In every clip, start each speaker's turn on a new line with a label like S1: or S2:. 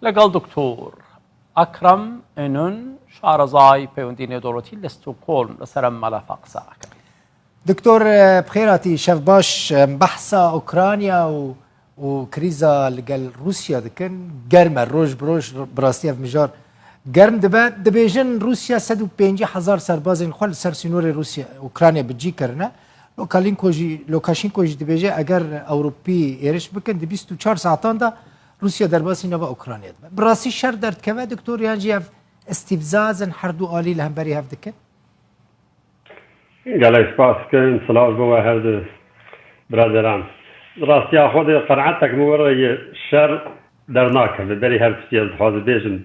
S1: لەگەڵ دکتۆر ئەکرەم ئێنون شارەزای پەیوەندی نێودەوڵەتی لە ستۆکۆڵم لەسەر ئەم مەلەفە قسە ئەکەن.
S2: دكتور بخيراتي شاف باش بحثا اوكرانيا وكريزا لقال روسيا دكن قرم روج بروج براستيا في مجار قرم دبات دبيجن روسيا 150,000 سرباز خل سرسينور روسيا اوكرانيا بتجي كرنا لوكاشينكوجي دبيجي اگر اوروبي ايرش بكن دي 24 ساعتان دا روسيا درباسي نبا اوكرانيا براسي شر درد كما دكتور يعني استفزاز حردو آلي لهم بري هف دكن
S3: قال سپاس كن صلاة بو هذا برادران راستي خود قناعتك مورا شر درناك بري هر سياز حاضر بيجن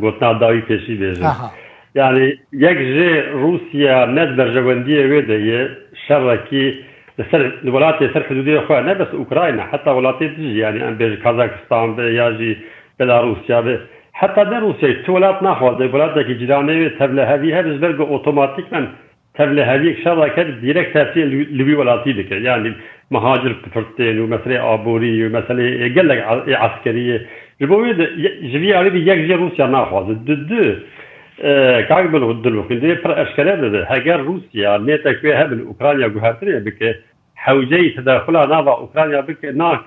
S3: قلتنا داوي بيشي بيجن يعني يك جي روسيا ندبر جواندية ويدا شركي الولايات يسر حدودية خواه نه بس اوكراينا حتى ولايات تجي يعني ام بيجي كازاكستان ياجي بيلاروسيا حتى ده روسيا تولات ناخوض الولايات كي جيراني تبلا هذه هذا برجو اوتوماتيكمن تبلا هذيك شركة ديركت تأثير لوي ولايات ديك يعني مهاجر كفرتين ومسألة عبوري ومسألة قال لك عسكرية جبويد جبي عليه يك جي روسيا ناخوض دو كاك بلو دلو كندي بر اشكال ده هاجر روسيا نيتك فيها من اوكرانيا جوهرتني بك حوجي تداخلها نافا اوكرانيا بك ناك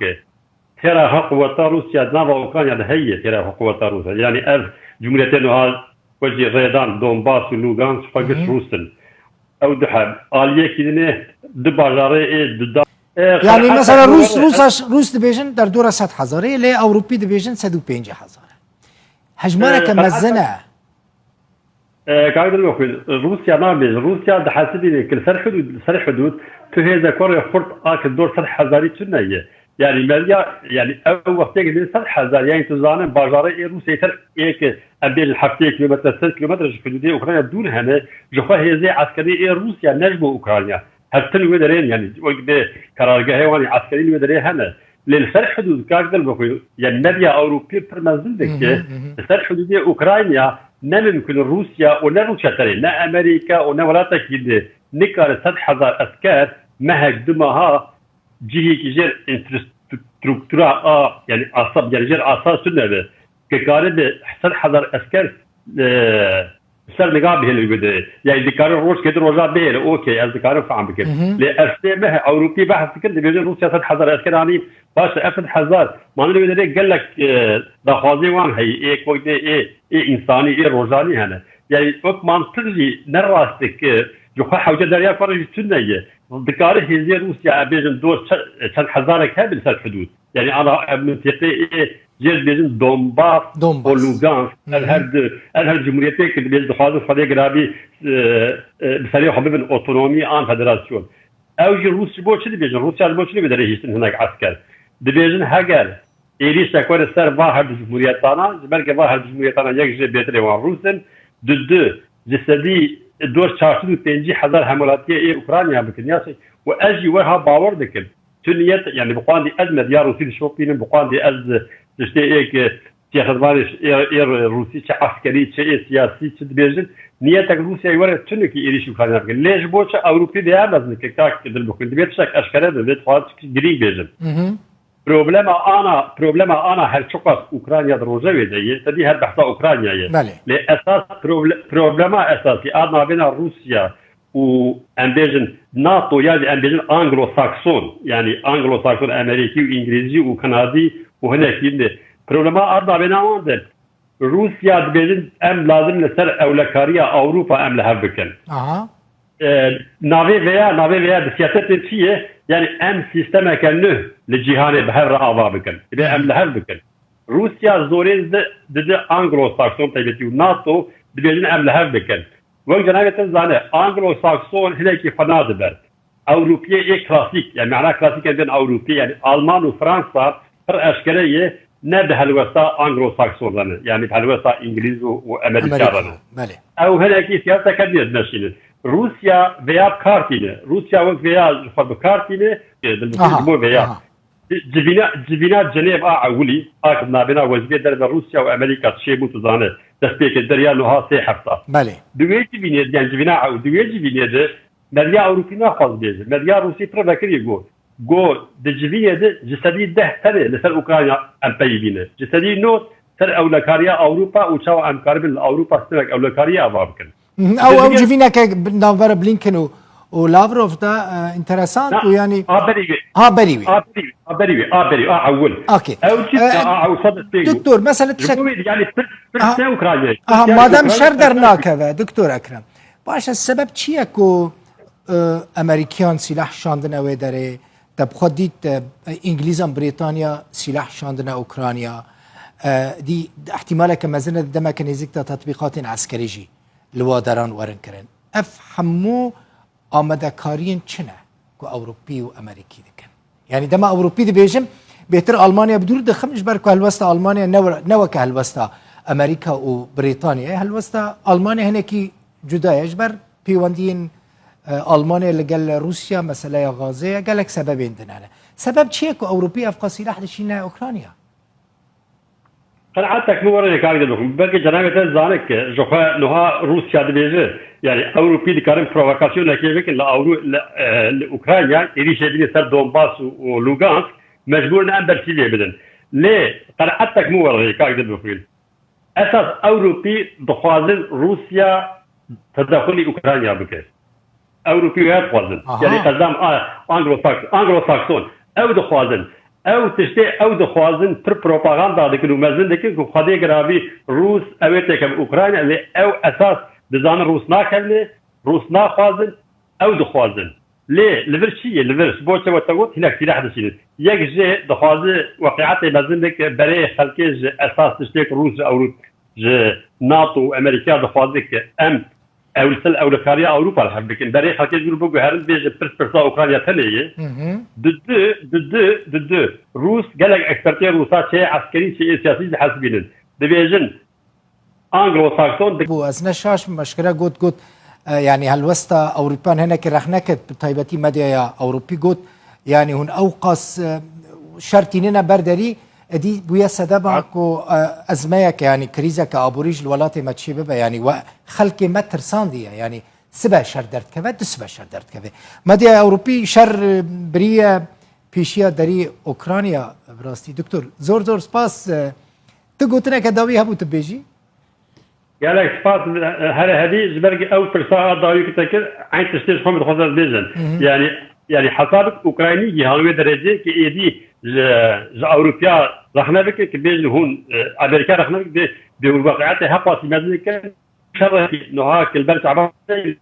S3: ترى قوة روسيا نافا اوكرانيا هي ترى قوة روسيا يعني اف جمهوريتين هذا وجه ريدان دونباس ولوغانس فقط روسن او دحب آلية كدنه دباجاري
S2: يعني مثلا روس دبيجن در دورة 100,000 لي اوروبي دبيجن 150,000 هجمانه كمزنه
S3: قاعد نقول روسيا ما بيج روسيا ده حاسبين كل سر حدود تو هذا كوريا خرط اكل دور 100,000 تنيه يعني ماليا يعني اول وقت يجي 100,000 يعني تزانن باجاري روسيا تر هيك ابيل حفتي كيلومتر 6 كيلومتر حدوديه اوكرانيا دون هنا جو هي عسكري روسيا نجم اوكرانيا حتى ودرين يعني وقت قرارجاه واني عسكري ودرين هنا للسر حدود قاعد نقول يعني ماليا اوروبي برمزل دك السر حدوديه اوكرانيا نممكن روسيا ولا روسيا ترى لا امريكا ولا ولايات كده نكار 100,000 عسكر ما هجدمها جهه كجير انفراستراكتورا يعني اعصاب يعني جير اساس سنه كقارب 100,000 عسكر سر نقاب هي اللي يعني ذكر روس كده رجع به اوكي الذكر فهم بك لاسمه اوروبي بحث كده بيجي روسيا 100,000 عسكر يعني باش 100,000 ما نقدر قال لك دخازي وان هي ايه وقت ايه انساني ايه روزاني هنا يعني وقت منطقي نراستك جو حوجه دريا فرج سنيه ذكر هي روسيا بيجن دور 100,000 كابل سر حدود يعني انا منطقي ايه جيل بيجن دونباس ولوغانس الهر جمهوريتك اللي بيجن خاطر فريق رابي بسريع حبيب الاوتونومي ان فدراسيون او روسيا بوش اللي بيجن روسيا بوش اللي بدري هيستن هناك عسكر دبيجن هاجر إيريش تكون السر واحد جمهوريتنا بلكي واحد جمهوريتنا يكجي بيتري وروسن دو جسدي دور 450,000 حملاتيه اي اوكرانيا بكنياسي واجي وها باور دكن تنيت يعني بقاندي ازمه ديال روسيا شوبين بقاندي از تشتي ايك تيخدمارش روسي عسكري سياسي تدبيجن نيتك روسيا يورا تنكي إيريش اوكرانيا ليش بوش اوروبي دي لازم كاك دل بكن دبيت شك اشكال دبيت فات جري بيجن بروبلما انا هل شقص اوكرانيا دروجه دي تدي هل بحث اوكرانيا لاساس بروبلما اساسي انا بين روسيا وامبيجن ناتو يعني امبيجن انجلو ساكسون يعني انجلو ساكسون امريكي وانجليزي وكندي وهنا كده بروبلما ارضا بين روسيا بيجن ام لازم نسر اولكاريا اوروبا ام لها بكن نافي فيا بسياسات فيه يعني ام سيستم كانه للجهان بهر رعاه بكن اذا ام لها بكن روسيا زورين ضد انجلو ساكسون تبعتي ناتو بيجن ام لها بكن وجنايه تنزانه انجلو ساكسون هناك فنادبر اوروبيه كلاسيك يعني معناه كلاسيك بين اوروبي يعني المان وفرنسا اشكاليه نبه الوسطى انجلو ساكسون يعني بهالوسطى انجليز وامريكا او هناك سياسه كبيره ماشيين روسيا فيا كارتينه روسيا وفيا بكارتينه بالمو فيا جبينا جنيف اولي اكنا بنا وزبي در روسيا وامريكا شيء متزانه دسبيك الدريا نها سي حفصه دوي جبينا يعني جبينا او دوي جبينا مديا اوروبينا خاص بيجي مديا روسي برفكر يقول جو دجبيه جسدي ده ترى لسه اوكرانيا ام بايبينه جسدي نوت سر اولکاریا اوروبا و چاو امکار بین اوروبا سر اولکاریا بابکن
S2: او جوینا که ناور بلینکن و لاوروف دا انترسانت و یعنی بریوی
S3: اول
S2: اوكي
S3: او صدق
S2: دكتور مثلا
S3: يعني في اوكرانيا
S2: مادام شر درناكه دكتور اكرم باش السبب چیه که امریکیان سلاح شاندن اوی داره تب خودید انگلیزان بریتانیا سلاح شاندن اوکرانیا دي احتمالا که مزنه دمه که نزیک تطبیقات عسکری جی لوادران ورن کرن افهمو آمده کارین چنه که اوروپی و امریکی دکن يعني دما اوروبي دي بيجم بيتر المانيا بدور دخمش بركو هالوسطى المانيا نوك هالوسطى امريكا وبريطانيا هالوسطى المانيا هناكي جدا يجبر بيواندين المانيا اللي قال روسيا مسألة غازية قال لك سببين دنانا سبب تشيكو اوروبي افقا سلاح لشينا اوكرانيا
S3: قناعتك مو ورا كارد لكم بلكي جنابه زانك جوخا نها روسيا دبيجه يعني اوروبي دي كارم بروفوكاسيون كيفك لاوكرانيا يريش يدير سر دونباس ولوغانسك مجبور نعم برسيليه بدن ليه قناعتك مو ورا كارد لكم اساس اوروبي دخوازن روسيا تدخل اوكرانيا بك اوروبي يدخوازن يعني قدام انجلو ساكسون او دخوازن او تشتي او دخوازن پر بروباغندا دكنو مزن دكن خدي غرابي روس اويتك اوكرانيا اللي او اساس دزان روس ناكل روس ناخوازن او دخوازن ليه لفرشيه لفرش بوچه وتقول هناك سلاح دشين يجي دخوازي وقعات مزن دك بري خلكيج اساس تشتي روس او ناتو امريكا دخوازك ام او السل او لكاريا اوروبا الحب لكن بري خلكيج يقولوا بوغ هرن بيج برسبرسا اوكرانيا تلي ضد روس قال لك اكثرتي روسات شيء عسكري شيء سياسي حاسبين دبيجن انجلو ساكسون
S2: بو اسنا شاش مشكله قلت يعني هالوسطى اوروبان هناك رخنكت بطيبتي مديا اوروبي قلت يعني هن اوقص شرطيننا بردري دي بويا سدبا كو ازمايك يعني كريزا كابوريج الولات ما تشبه يعني وخلق ما ترسانديه يعني سبع شر درد كذا سبع شر درد كذا مديا اوروبي شر بريه بيشيا دري اوكرانيا براستي دكتور زور سباس تقولنا كداوي هبو تبيجي
S3: قال لك سباس هذه زبرق او فرصه داوي كتكر عين تشتيش خمر خزر بيزن يعني حسابك اوكراني هالوي درجه كي ايدي ج اوروبيا رحنا بك كبيج هون امريكا رحنا بك بالواقعات حقا مزنك شر نوها البلد عباره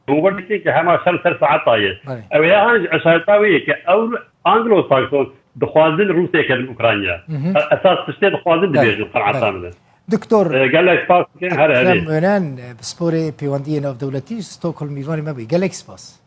S3: هو بك هما شر ساعات طايه او يعني اشارتاوي او انجلو ساكسون دخوازن روسيا كان اوكرانيا اساس تشتي دخوازن دبيج قرعتان
S2: دكتور
S3: قال لك سباس كان هذا
S2: منان بسبوري بيواندين اوف دولتي ستوكهولم ميفاني ما بي قال لك سباس